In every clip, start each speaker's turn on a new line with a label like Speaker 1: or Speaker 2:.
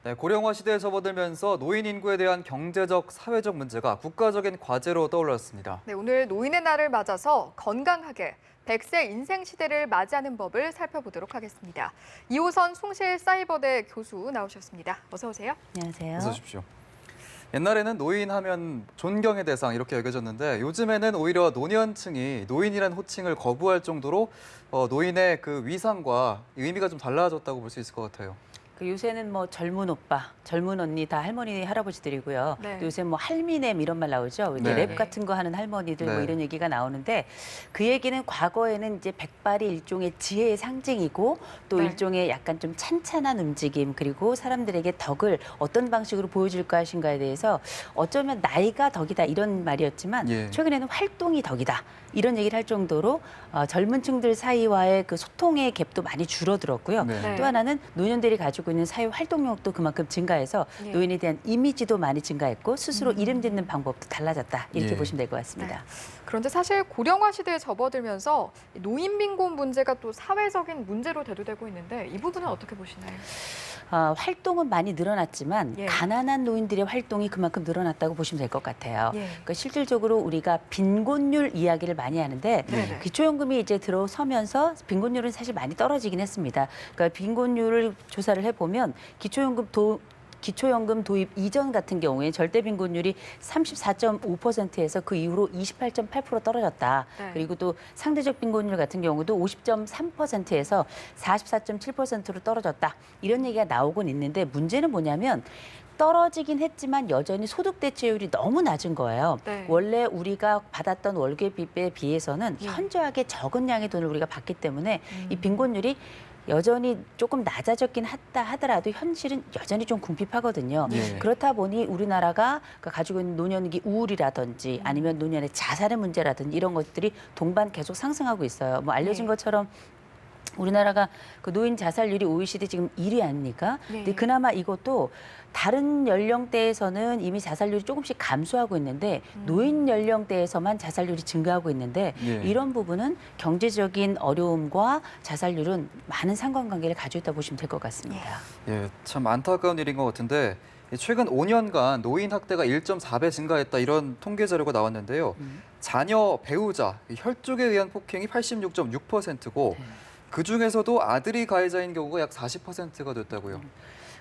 Speaker 1: 네, 고령화 시대에 접어들면서 노인 인구에 대한 경제적, 사회적 문제가 국가적인 과제로 떠올랐습니다.
Speaker 2: 네, 오늘 노인의 날을 맞아서 건강하게 100세 인생 시대를 맞이하는 법을 살펴보도록 하겠습니다. 이호선 송실사이버대 교수 나오셨습니다. 어서 오세요.
Speaker 3: 안녕하세요.
Speaker 1: 어서 오십시오. 옛날에는 노인 하면 존경의 대상 이렇게 여겨졌는데 요즘에는 오히려 노년층이 노인이라는 호칭을 거부할 정도로 노인의 그 위상과 의미가 좀 달라졌다고 볼 수 있을 것 같아요.
Speaker 3: 요새는 뭐 젊은 오빠, 젊은 언니 다 할머니, 할아버지들이고요.
Speaker 2: 네.
Speaker 3: 또 요새 뭐 할미넴 이런 말 나오죠. 이제
Speaker 1: 네.
Speaker 3: 랩 같은 거 하는 할머니들 뭐
Speaker 1: 네.
Speaker 3: 이런 얘기가 나오는데 그 얘기는 과거에는 이제 백발이 일종의 지혜의 상징이고 또
Speaker 2: 네.
Speaker 3: 일종의 약간 좀 찬찬한 움직임 그리고 사람들에게 덕을 어떤 방식으로 보여줄 것인가에 대해서 어쩌면 나이가 덕이다 이런 말이었지만
Speaker 1: 예.
Speaker 3: 최근에는 활동이 덕이다. 이런 얘기를 할 정도로 젊은 층들 사이와의 그 소통의 갭도 많이 줄어들었고요.
Speaker 1: 네.
Speaker 3: 또 하나는 노년들이 가지고 있는 사회 활동력도 그만큼 증가해서
Speaker 2: 예.
Speaker 3: 노인에 대한 이미지도 많이 증가했고 스스로 이름 짓는 방법도 달라졌다. 이렇게
Speaker 1: 예.
Speaker 3: 보시면 될 것 같습니다.
Speaker 2: 그런데 사실 고령화 시대에 접어들면서 노인 빈곤 문제가 또 사회적인 문제로 대두되고 있는데 이 부분은 어떻게 보시나요?
Speaker 3: 활동은 많이 늘어났지만
Speaker 2: 예.
Speaker 3: 가난한 노인들의 활동이 그만큼 늘어났다고 보시면 될 것 같아요.
Speaker 2: 예.
Speaker 3: 그러니까 실질적으로 우리가 빈곤율 이야기를 많이 하는데
Speaker 2: 네네.
Speaker 3: 기초연금이 이제 들어서면서 빈곤율은 사실 많이 떨어지긴 했습니다. 그러니까 빈곤율을 조사를 해보면 기초연금 도입 이전 같은 경우에 절대 빈곤율이 34.5%에서 그 이후로 28.8% 떨어졌다.
Speaker 2: 네.
Speaker 3: 그리고 또 상대적 빈곤율 같은 경우도 50.3%에서 44.7%로 떨어졌다. 이런 얘기가 나오곤 있는데 문제는 뭐냐면 떨어지긴 했지만 여전히 소득 대체율이 너무 낮은 거예요.
Speaker 2: 네.
Speaker 3: 원래 우리가 받았던 월급에 비해서는
Speaker 2: 예.
Speaker 3: 현저하게 적은 양의 돈을 우리가 받기 때문에 이 빈곤율이 여전히 조금 낮아졌긴 했다 하더라도 현실은 여전히 좀 궁핍하거든요.
Speaker 1: 예.
Speaker 3: 그렇다 보니 우리나라가 가지고 있는 노년기 우울이라든지 아니면 노년의 자살의 문제라든지 이런 것들이 동반 계속 상승하고 있어요. 뭐 알려진
Speaker 2: 네.
Speaker 3: 것처럼 우리나라가 그 노인 자살률이 OECD 지금 1위 아닙니까?
Speaker 2: 네.
Speaker 3: 근데 그나마 이것도 다른 연령대에서는 이미 자살률이 조금씩 감소하고 있는데 노인 연령대에서만 자살률이 증가하고 있는데
Speaker 1: 예.
Speaker 3: 이런 부분은 경제적인 어려움과 자살률은 많은 상관관계를 가지고 있다고 보시면 될 것 같습니다.
Speaker 1: 예, 참 안타까운 일인 것 같은데 최근 5년간 노인 학대가 1.4배 증가했다 이런 통계 자료가 나왔는데요. 자녀, 배우자, 혈족에 의한 폭행이 86.6%고 그중에서도 아들이 가해자인 경우가 약 40%가 됐다고요.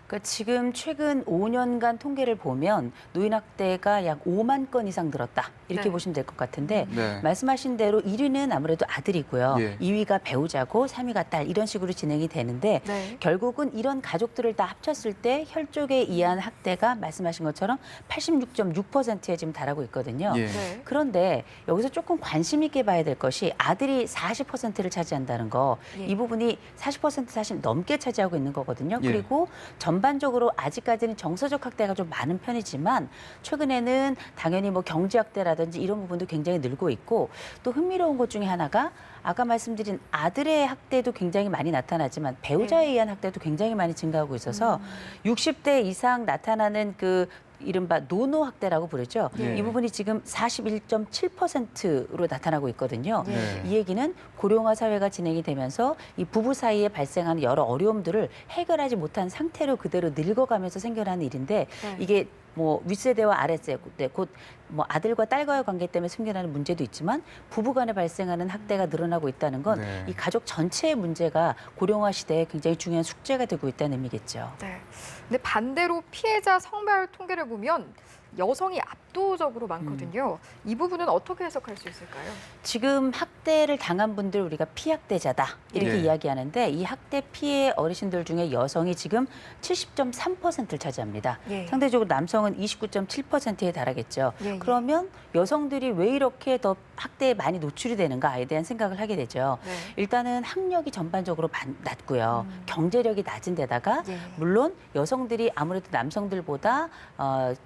Speaker 3: 그러니까 지금 최근 5년간 통계를 보면 노인 학대가 약 5만 건 이상 늘었다. 이렇게
Speaker 2: 네.
Speaker 3: 보시면 될 것 같은데
Speaker 1: 네.
Speaker 3: 말씀하신 대로 1위는 아무래도 아들이고요.
Speaker 1: 예. 2위가
Speaker 3: 2위가 배우자고 3위가 딸 이런 식으로 진행이 되는데
Speaker 2: 네.
Speaker 3: 결국은 이런 가족들을 다 합쳤을 때 혈족에 의한 학대가 말씀하신 것처럼 86.6%에 지금 달하고 있거든요.
Speaker 1: 예.
Speaker 2: 네.
Speaker 3: 그런데 여기서 조금 관심 있게 봐야 될 것이 아들이 40%를 차지한다는 거.
Speaker 2: 예.
Speaker 3: 이 부분이 40% 사실 넘게 차지하고 있는 거거든요.
Speaker 1: 예.
Speaker 3: 그리고 전반적으로 아직까지는 정서적 학대가 좀 많은 편이지만 최근에는 당연히 뭐 경제 학대라든지 이런 부분도 굉장히 늘고 있고 또 흥미로운 것 중에 하나가 아까 말씀드린 아들의 학대도 굉장히 많이 나타나지만 배우자에
Speaker 2: 네.
Speaker 3: 의한 학대도 굉장히 많이 증가하고 있어서 60대 이상 나타나는 그 이른바 노노 학대라고 부르죠.
Speaker 1: 예.
Speaker 3: 이 부분이 지금 41.7%로 나타나고 있거든요.
Speaker 1: 네.
Speaker 3: 이 얘기는 고령화 사회가 진행이 되면서 이 부부 사이에 발생하는 여러 어려움들을 해결하지 못한 상태로 그대로 늙어가면서 생겨나는 일인데
Speaker 2: 네.
Speaker 3: 이게 뭐 윗세대와 아랫세대 곧 뭐 아들과 딸과의 관계 때문에 생겨나는 문제도 있지만 부부간에 발생하는 학대가 늘어나고 있다는 건
Speaker 1: 네.
Speaker 3: 이 가족 전체의 문제가 고령화 시대에 굉장히 중요한 숙제가 되고 있다는 의미겠죠.
Speaker 2: 네. 근데 반대로 피해자 성별 통계를 보면 여성이 압도적으로 많거든요. 이 부분은 어떻게 해석할 수 있을까요?
Speaker 3: 지금 학대를 당한 분들 우리가 피학대자다 이렇게
Speaker 1: 예.
Speaker 3: 이야기하는데 이 학대 피해 어르신들 중에 여성이 지금 70.3%를 차지합니다.
Speaker 2: 예.
Speaker 3: 상대적으로 남성은 29.7%에 달하겠죠.
Speaker 2: 예.
Speaker 3: 그러면 여성들이 왜 이렇게 더 학대에 많이 노출이 되는가에 대한 생각을 하게 되죠.
Speaker 2: 네.
Speaker 3: 일단은 학력이 전반적으로 낮고요. 경제력이 낮은 데다가
Speaker 2: 예.
Speaker 3: 물론 여성들이 아무래도 남성들보다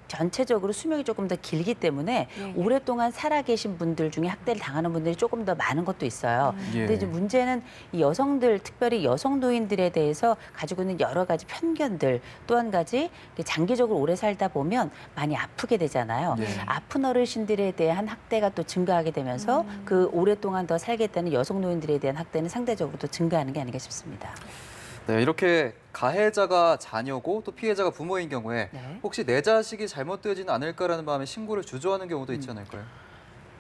Speaker 3: 전체적으로 수명이 조금 더 길기 때문에
Speaker 2: 예.
Speaker 3: 오랫동안 살아계신 분들 중에 학대를 당하는 분들이 조금 더 많은 것도 있어요.
Speaker 1: 예.
Speaker 3: 근데 이제 문제는 이 여성들, 특별히 여성 노인들에 대해서 가지고 있는 여러 가지 편견들, 또 한 가지 장기적으로 오래 살다 보면 많이 아프게 되잖아요.
Speaker 1: 예.
Speaker 3: 아픈 어르신들에 대한 학대가 또 증가하게 되면서 그 오랫동안 더 살겠다는 여성 노인들에 대한 학대는 상대적으로 또 증가하는 게 아닌가 싶습니다.
Speaker 1: 네, 이렇게 가해자가 자녀고 또 피해자가 부모인 경우에
Speaker 3: 네.
Speaker 1: 혹시 내 자식이 잘못되지는 않을까라는 마음에 신고를 주저하는 경우도 있지 않을까요?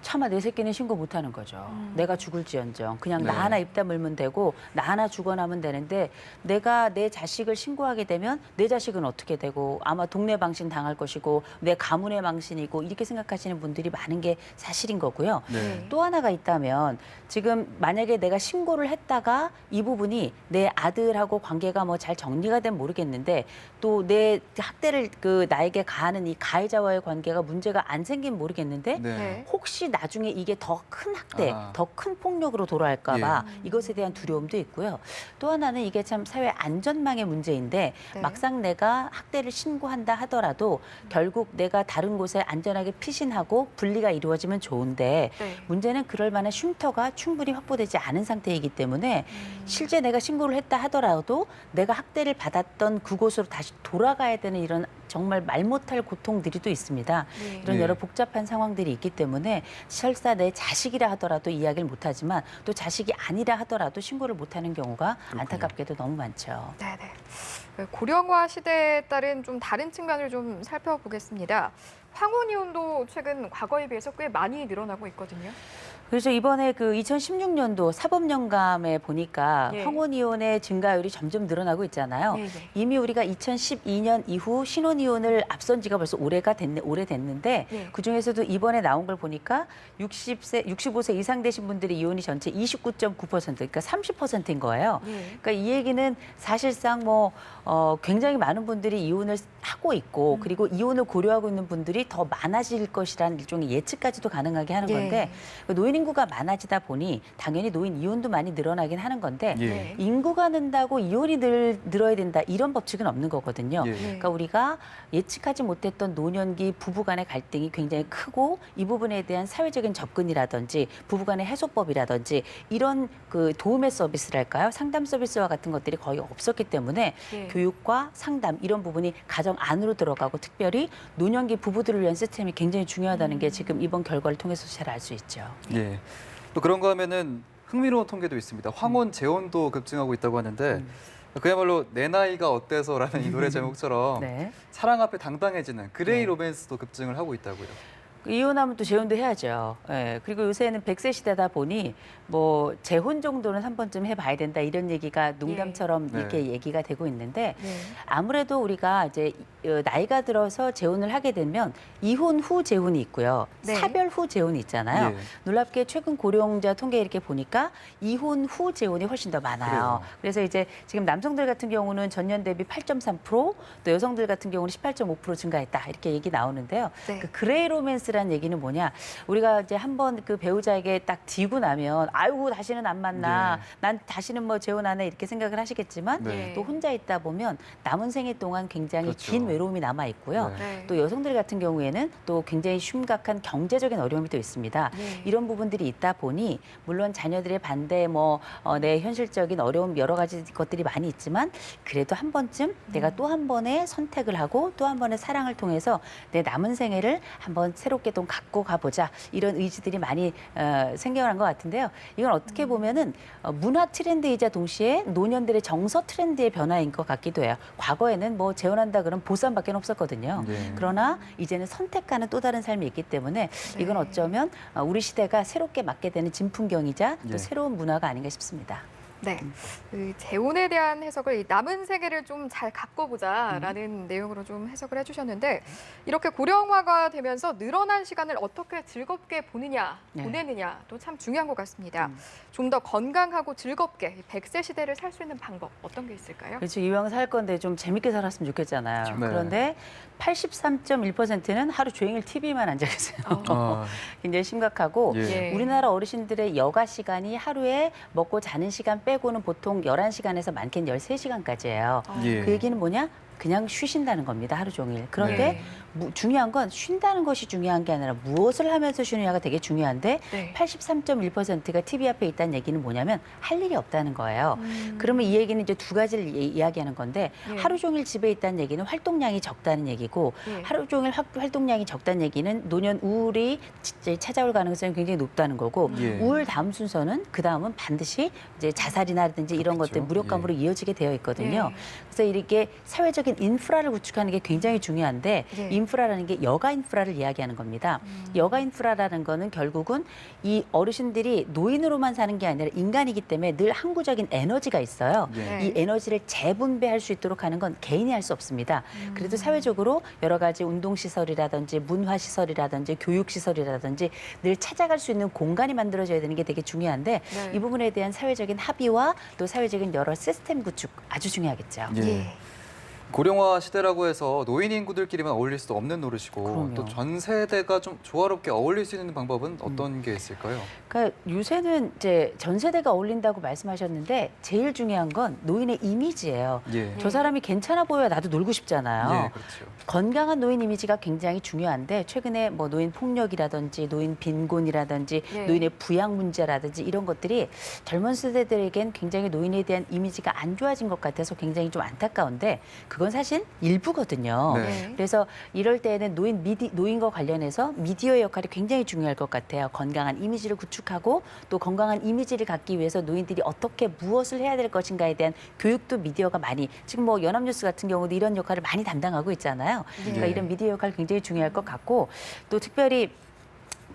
Speaker 3: 차마 내 새끼는 신고 못하는 거죠. 내가 죽을지언정 그냥 나
Speaker 1: 네.
Speaker 3: 하나 입 다물면 되고 나 하나 죽어나면 되는데 내가 내 자식을 신고하게 되면 내 자식은 어떻게 되고 아마 동네 방신 당할 것이고 내 가문의 망신이고 이렇게 생각하시는 분들이 많은 게 사실인 거고요.
Speaker 1: 네.
Speaker 3: 또 하나가 있다면 지금 만약에 내가 신고를 했다가 이 부분이 내 아들하고 관계가 뭐 잘 정리가 되면 모르겠는데 또 내 학대를 나에게 가하는 이 가해자와의 관계가 문제가 안 생기면 모르겠는데
Speaker 2: 네.
Speaker 3: 혹시 나중에 이게 더 큰 학대,
Speaker 1: 아.
Speaker 3: 더 큰 폭력으로 돌아갈까 봐 이것에 대한 두려움도 있고요. 또 하나는 이게 참 사회 안전망의 문제인데
Speaker 2: 네.
Speaker 3: 막상 내가 학대를 신고한다 하더라도 결국 내가 다른 곳에 안전하게 피신하고 분리가 이루어지면 좋은데
Speaker 2: 네.
Speaker 3: 문제는 그럴 만한 쉼터가 충분히 확보되지 않은 상태이기 때문에 실제 내가 신고를 했다 하더라도 내가 학대를 받았던 그곳으로 다시 돌아가야 되는 이런 정말 말 못할 고통들이 또 있습니다.
Speaker 2: 네.
Speaker 3: 이런
Speaker 1: 네.
Speaker 3: 여러 복잡한 상황들이 있기 때문에 설사 내 자식이라 하더라도 이야기를 못하지만 또 자식이 아니라 하더라도 신고를 못하는 경우가 안타깝게도 너무 많죠.
Speaker 2: 네네. 고령화 시대에 따른 좀 다른 측면을 좀 살펴보겠습니다. 황혼 이혼도 최근 과거에 비해서 꽤 많이 늘어나고 있거든요.
Speaker 3: 그래서 이번에 2016년도 사법연감에 보니까
Speaker 2: 예.
Speaker 3: 황혼 이혼의 증가율이 점점 늘어나고 있잖아요.
Speaker 2: 네, 네.
Speaker 3: 이미 우리가 2012년 이후 신혼 이혼을 앞선 지가 벌써 오래됐는데
Speaker 2: 예.
Speaker 3: 그중에서도 이번에 나온 걸 보니까 65세 이상 되신 분들의 이혼이 전체 29.9%, 그러니까 30%인 거예요.
Speaker 2: 예.
Speaker 3: 그러니까 이 얘기는 사실상 굉장히 많은 분들이 이혼을 하고 있고 그리고 이혼을 고려하고 있는 분들이 더 많아질 것이라는 일종의 예측까지도 가능하게 하는
Speaker 2: 예.
Speaker 3: 건데 노인 인구가 많아지다 보니 당연히 노인 이혼도 많이 늘어나긴 하는 건데
Speaker 1: 예.
Speaker 2: 네.
Speaker 3: 인구가 는다고 이혼이 늘어야 된다 이런 법칙은 없는 거거든요.
Speaker 1: 예.
Speaker 3: 그러니까 우리가 예측하지 못했던 노년기 부부 간의 갈등이 굉장히 크고 이 부분에 대한 사회적인 접근이라든지 부부 간의 해소법이라든지 이런 도움의 서비스랄까요? 상담 서비스와 같은 것들이 거의 없었기 때문에
Speaker 2: 예.
Speaker 3: 교육과 상담 이런 부분이 가정 안으로 들어가고 특별히 노년기 부부들을 위한 시스템이 굉장히 중요하다는 게 지금 이번 결과를 통해서 잘 알 수 있죠.
Speaker 1: 예. 또 그런가 하면은 흥미로운 통계도 있습니다. 황혼 재혼도 급증하고 있다고 하는데 그야말로 내 나이가 어때서라는 이 노래 제목처럼
Speaker 3: 네.
Speaker 1: 사랑 앞에 당당해지는 그레이
Speaker 3: 네.
Speaker 1: 로맨스도 급증을 하고 있다고요.
Speaker 3: 이혼하면 또 재혼도 해야죠. 예. 그리고 요새는 100세 시대다 보니 뭐 재혼 정도는 한 번쯤 해봐야 된다 이런 얘기가 농담처럼
Speaker 1: 예.
Speaker 3: 이렇게 얘기가 되고 있는데
Speaker 2: 네.
Speaker 3: 아무래도 우리가 이제 나이가 들어서 재혼을 하게 되면 이혼 후 재혼이 있고요.
Speaker 2: 네.
Speaker 3: 사별 후 재혼이 있잖아요.
Speaker 1: 예.
Speaker 3: 놀랍게 최근 고령자 통계 이렇게 보니까 이혼 후 재혼이 훨씬 더 많아요.
Speaker 1: 그래요.
Speaker 3: 그래서 이제 지금 남성들 같은 경우는 전년 대비 8.3%, 또 여성들 같은 경우는 18.5% 증가했다 이렇게 얘기 나오는데요.
Speaker 2: 네.
Speaker 3: 그 그레이 로맨스라는 얘기는 뭐냐? 우리가 이제 한번 그 배우자에게 딱 뒤고 나면 아이고 다시는 안 만나,
Speaker 1: 네.
Speaker 3: 난 다시는 뭐 재혼 안 해 이렇게 생각을 하시겠지만
Speaker 1: 네.
Speaker 3: 또 혼자 있다 보면 남은 생애 동안 굉장히
Speaker 1: 그렇죠.
Speaker 3: 긴 외로움이 남아 있고요.
Speaker 1: 네.
Speaker 2: 네.
Speaker 3: 또 여성들 같은 경우에는 또 굉장히 심각한 경제적인 어려움이 또 있습니다.
Speaker 2: 네.
Speaker 3: 이런 부분들이 있다 보니 물론 자녀들의 반대, 내 현실적인 어려움 여러 가지 것들이 많이 있지만 그래도 한 번쯤 내가 또 한 번의 선택을 하고 또 한 번의 사랑을 통해서 내 남은 생애를 한번 새롭게 좀 갖고 가보자 이런 의지들이 많이 생겨난 것 같은데요. 이건 어떻게 보면은 문화 트렌드이자 동시에 노년들의 정서 트렌드의 변화인 것 같기도 해요. 과거에는 뭐 재혼한다 그러면 보쌈밖에 없었거든요.
Speaker 1: 네.
Speaker 3: 그러나 이제는 선택하는 또 다른 삶이 있기 때문에 이건
Speaker 2: 네.
Speaker 3: 어쩌면 우리 시대가 새롭게 맞게 되는 진풍경이자 또
Speaker 1: 예.
Speaker 3: 새로운 문화가 아닌가 싶습니다.
Speaker 2: 네, 그 재혼에 대한 해석을 이 남은 세계를 좀 잘 갖고 보자라는 내용으로 좀 해석을 해주셨는데 이렇게 고령화가 되면서 늘어난 시간을 어떻게 즐겁게
Speaker 3: 네.
Speaker 2: 보내느냐도 참 중요한 것 같습니다. 좀 더 건강하고 즐겁게 이 100세 시대를 살 수 있는 방법 어떤 게 있을까요?
Speaker 3: 그렇죠. 이왕 살 건데 좀 재밌게 살았으면 좋겠잖아요.
Speaker 1: 네.
Speaker 3: 그런데 83.1%는 하루 종일 TV만 앉아 계세요.
Speaker 1: 아,
Speaker 3: 굉장히 심각하고
Speaker 1: 예.
Speaker 2: 예.
Speaker 3: 우리나라 어르신들의 여가 시간이 하루에 먹고 자는 시간 빼고는 보통 11시간에서 많게는 13시간까지예요.
Speaker 1: 예.
Speaker 3: 그 얘기는 뭐냐? 그냥 쉬신다는 겁니다. 하루 종일. 그런데
Speaker 2: 네.
Speaker 3: 중요한 건 쉰다는 것이 중요한 게 아니라 무엇을 하면서 쉬느냐가 되게 중요한데
Speaker 2: 네.
Speaker 3: 83.1%가 TV 앞에 있다는 얘기는 뭐냐면 할 일이 없다는 거예요. 그러면 이 얘기는 이제 두 가지를 이야기하는 건데
Speaker 2: 예.
Speaker 3: 하루 종일 집에 있다는 얘기는 활동량이 적다는 얘기고
Speaker 2: 예.
Speaker 3: 하루 종일 활동량이 적다는 얘기는 노년 우울이 찾아올 가능성이 굉장히 높다는 거고
Speaker 1: 예.
Speaker 3: 우울 다음 순서는 그 다음은 반드시 이제 자살이나든지 이런
Speaker 1: 그렇죠.
Speaker 3: 것들 무력감으로 이어지게 되어 있거든요.
Speaker 2: 예.
Speaker 3: 그래서 이렇게 사회적인 인프라를 구축하는 게 굉장히 중요한데
Speaker 2: 예.
Speaker 3: 인프라라는 게 여가 인프라를 이야기하는 겁니다. 여가 인프라라는 거는 결국은 이 어르신들이 노인으로만 사는 게 아니라 인간이기 때문에 늘 항구적인 에너지가 있어요.
Speaker 1: 예.
Speaker 2: 네.
Speaker 3: 이 에너지를 재분배할 수 있도록 하는 건 개인이 할 수 없습니다. 그래도 사회적으로 여러 가지 운동시설이라든지 문화시설이라든지 교육시설이라든지 늘 찾아갈 수 있는 공간이 만들어져야 되는 게 되게 중요한데
Speaker 2: 네.
Speaker 3: 이 부분에 대한 사회적인 합의와 또 사회적인 여러 시스템 구축 아주 중요하겠죠.
Speaker 1: 예.
Speaker 2: 예.
Speaker 1: 고령화 시대라고 해서 노인 인구들끼리만 어울릴 수도 없는 노릇이고
Speaker 3: 그럼요.
Speaker 1: 또 전 세대가 좀 조화롭게 어울릴 수 있는 방법은 어떤 게 있을까요?
Speaker 3: 그러니까 요새는 이제 전 세대가 어울린다고 말씀하셨는데 제일 중요한 건 노인의 이미지예요.
Speaker 1: 예.
Speaker 3: 저 사람이 괜찮아 보여야 나도 놀고 싶잖아요.
Speaker 1: 예, 그렇죠.
Speaker 3: 건강한 노인 이미지가 굉장히 중요한데 최근에 뭐 노인 폭력이라든지 노인 빈곤이라든지
Speaker 2: 네.
Speaker 3: 노인의 부양 문제라든지 이런 것들이 젊은 세대들에겐 굉장히 노인에 대한 이미지가 안 좋아진 것 같아서 굉장히 좀 안타까운데 그건 사실 일부거든요.
Speaker 1: 네.
Speaker 2: 네.
Speaker 3: 그래서 이럴 때에는 노인과 관련해서 미디어의 역할이 굉장히 중요할 것 같아요. 건강한 이미지를 구축하고 또 건강한 이미지를 갖기 위해서 노인들이 어떻게 무엇을 해야 될 것인가에 대한 교육도 미디어가 많이 지금 뭐 연합뉴스 같은 경우도 이런 역할을 많이 담당하고 있잖아요. 그러니까
Speaker 1: 네.
Speaker 3: 이런 미디어 역할 굉장히 중요할 것 같고 또 특별히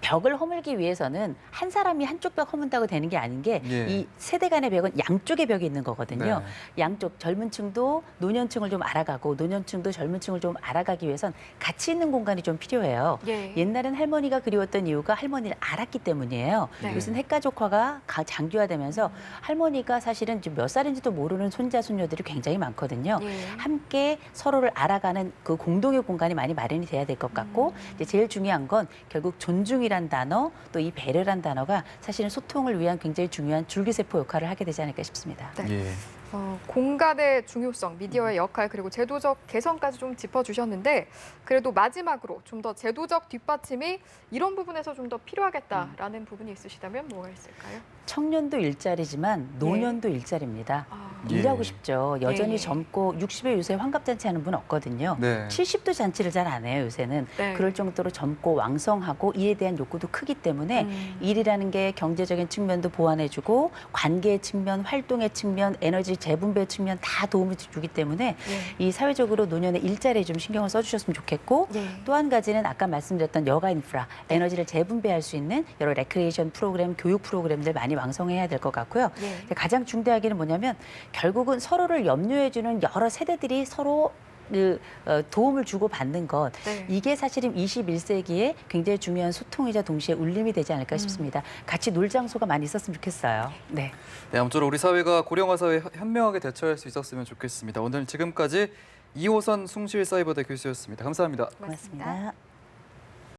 Speaker 3: 벽을 허물기 위해서는 한 사람이 한쪽 벽 허문다고 되는 게 아닌 게 이
Speaker 1: 예.
Speaker 3: 세대 간의 벽은 양쪽의 벽이 있는 거거든요.
Speaker 1: 네.
Speaker 3: 양쪽 젊은 층도 노년층을 좀 알아가고 노년층도 젊은 층을 좀 알아가기 위해선 같이 있는 공간이 좀 필요해요.
Speaker 2: 예.
Speaker 3: 옛날엔 할머니가 그리웠던 이유가 할머니를 알았기 때문이에요.
Speaker 2: 네.
Speaker 3: 요새는 핵가족화가 장기화되면서 할머니가 사실은 지금 몇 살인지도 모르는 손자 손녀들이 굉장히 많거든요.
Speaker 2: 예.
Speaker 3: 함께 서로를 알아가는 그 공동의 공간이 많이 마련이 돼야 될 것 같고 이제 제일 중요한 건 결국 존중이란 단어 또 이 배려란 단어가 사실은 소통을 위한 굉장히 중요한 줄기세포 역할을 하게 되지 않을까 싶습니다.
Speaker 2: 네.
Speaker 1: 예.
Speaker 2: 공간의 중요성, 미디어의 역할 그리고 제도적 개선까지 좀 짚어주셨는데 그래도 마지막으로 좀 더 제도적 뒷받침이 이런 부분에서 좀 더 필요하겠다라는 부분이 있으시다면 뭐가 있을까요?
Speaker 3: 청년도 일자리지만 노년도 일자리입니다.
Speaker 2: 아,
Speaker 1: 예.
Speaker 3: 일하고 싶죠. 여전히
Speaker 2: 예.
Speaker 3: 젊고 60에 요새 환갑잔치 하는 분 없거든요.
Speaker 1: 네.
Speaker 3: 70도 잔치를 잘 안 해요, 요새는.
Speaker 2: 네.
Speaker 3: 그럴 정도로 젊고 왕성하고 이에 대한 욕구도 크기 때문에 일이라는 게 경제적인 측면도 보완해주고 관계의 측면, 활동의 측면, 에너지 재분배 측면 다 도움을 주기 때문에
Speaker 2: 예.
Speaker 3: 이 사회적으로 노년의 일자리에 좀 신경을 써주셨으면 좋겠고
Speaker 2: 예.
Speaker 3: 또 한 가지는 아까 말씀드렸던 여가 인프라, 에너지를 재분배할 수 있는 여러 레크리에이션 프로그램, 교육 프로그램들 많이 왕성해야 될 것 같고요.
Speaker 2: 예.
Speaker 3: 가장 중대하기는 뭐냐면 결국은 서로를 염려해주는 여러 세대들이 서로 도움을 주고 받는 것
Speaker 2: 네.
Speaker 3: 이게 사실은 21세기에 굉장히 중요한 소통이자 동시에 울림이 되지 않을까 싶습니다. 같이 놀 장소가 많이 있었으면 좋겠어요. 네.
Speaker 1: 네, 아무쪼록 우리 사회가 고령화 사회에 현명하게 대처할 수 있었으면 좋겠습니다. 오늘 지금까지 이호선 숭실사이버대 교수였습니다. 감사합니다.
Speaker 3: 고맙습니다.